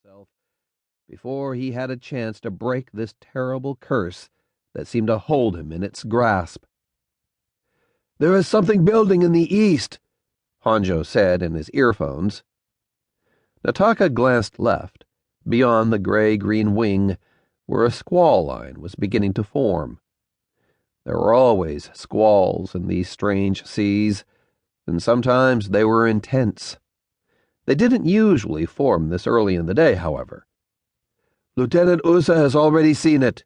himself before he had a chance to break this terrible curse that seemed to hold him in its grasp. "There is something building in the east," Honjo said in his earphones. Nataka glanced left, beyond the gray-green wing, where a squall line was beginning to form. There were always squalls in these strange seas, and sometimes they were intense. They didn't usually form this early in the day, however. "Lieutenant Usa has already seen it,"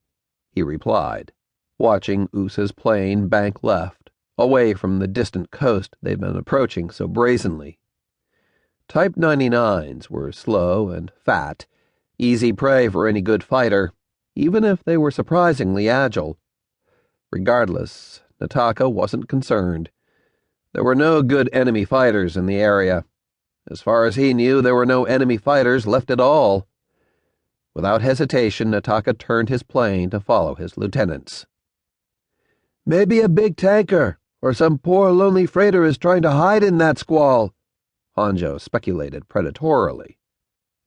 he replied, watching Usa's plane bank left, away from the distant coast they'd been approaching so brazenly. Type 99s were slow and fat, easy prey for any good fighter, even if they were surprisingly agile. Regardless, Nataka wasn't concerned. There were no good enemy fighters in the area. As far as he knew, there were no enemy fighters left at all. Without hesitation, Nataka turned his plane to follow his lieutenants. "Maybe a big tanker, or some poor lonely freighter is trying to hide in that squall," Honjo speculated predatorily.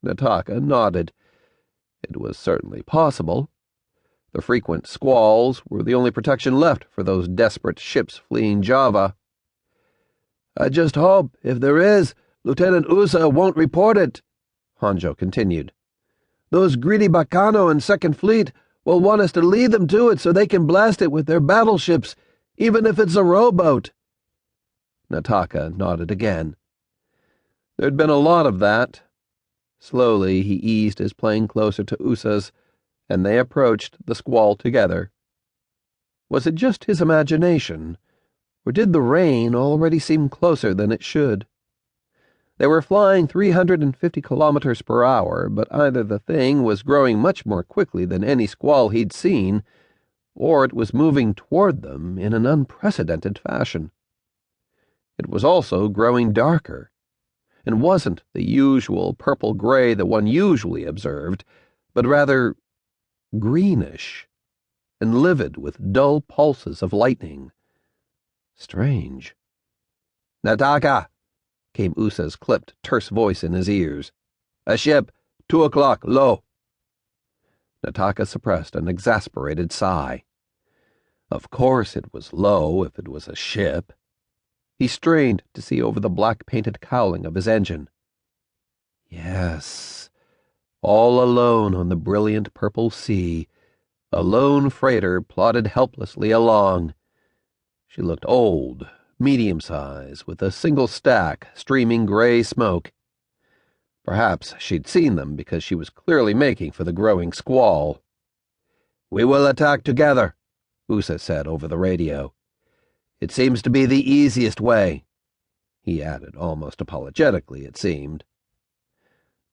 Nataka nodded. It was certainly possible. The frequent squalls were the only protection left for those desperate ships fleeing Java. "I just hope, if there is, Lieutenant Usa won't report it," Honjo continued. "Those greedy Bacano and Second Fleet will want us to lead them to it so they can blast it with their battleships, even if it's a rowboat." Nataka nodded again. There'd been a lot of that. Slowly he eased his plane closer to Usa's, and they approached the squall together. Was it just his imagination, or did the rain already seem closer than it should? They were flying 350 kilometers per hour, but either the thing was growing much more quickly than any squall he'd seen, or it was moving toward them in an unprecedented fashion. It was also growing darker, and wasn't the usual purple-gray that one usually observed, but rather greenish and livid with dull pulses of lightning. Strange. "Nataka!" came Usa's clipped, terse voice in his ears. "A ship, 2 o'clock, low." Nataka suppressed an exasperated sigh. Of course it was low if it was a ship. He strained to see over the black-painted cowling of his engine. Yes, all alone on the brilliant purple sea, a lone freighter plodded helplessly along. She looked old, medium-size, with a single stack, streaming gray smoke. Perhaps she'd seen them because she was clearly making for the growing squall. "We will attack together," Usa said over the radio. "It seems to be the easiest way," he added, almost apologetically, it seemed.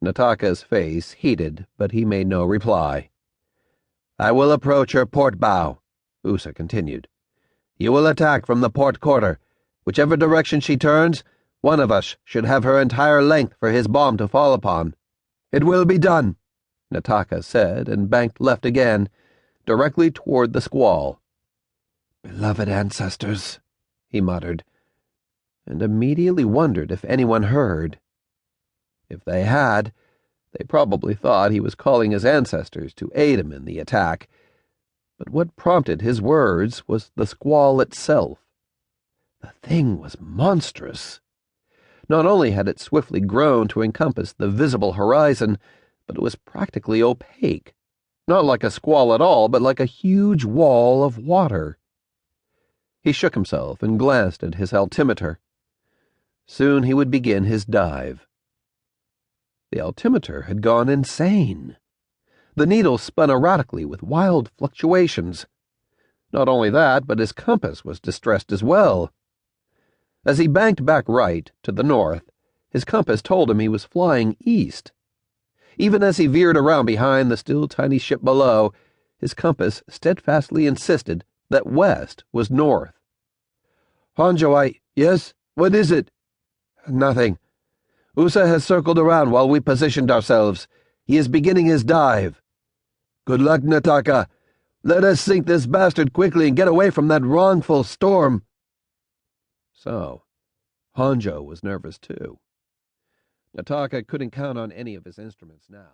Nataka's face heated, but he made no reply. "I will approach her port bow," Usa continued. "You will attack from the port quarter. Whichever direction she turns, one of us should have her entire length for his bomb to fall upon." "It will be done," Nataka said, and banked left again, directly toward the squall. "Beloved ancestors," he muttered, and immediately wondered if anyone heard. If they had, they probably thought he was calling his ancestors to aid him in the attack. But what prompted his words was the squall itself. The thing was monstrous. Not only had it swiftly grown to encompass the visible horizon, but it was practically opaque. Not like a squall at all, but like a huge wall of water. He shook himself and glanced at his altimeter. Soon he would begin his dive. The altimeter had gone insane. The needle spun erratically with wild fluctuations. Not only that, but his compass was distressed as well. As he banked back right, to the north, his compass told him he was flying east. Even as he veered around behind the still tiny ship below, his compass steadfastly insisted that west was north. "Honjo, yes? What is it?" "Nothing. Usa has circled around while we positioned ourselves. He is beginning his dive." "Good luck, Nataka. Let us sink this bastard quickly and get away from that wrongful storm." So, Honjo was nervous too. Nataka couldn't count on any of his instruments now.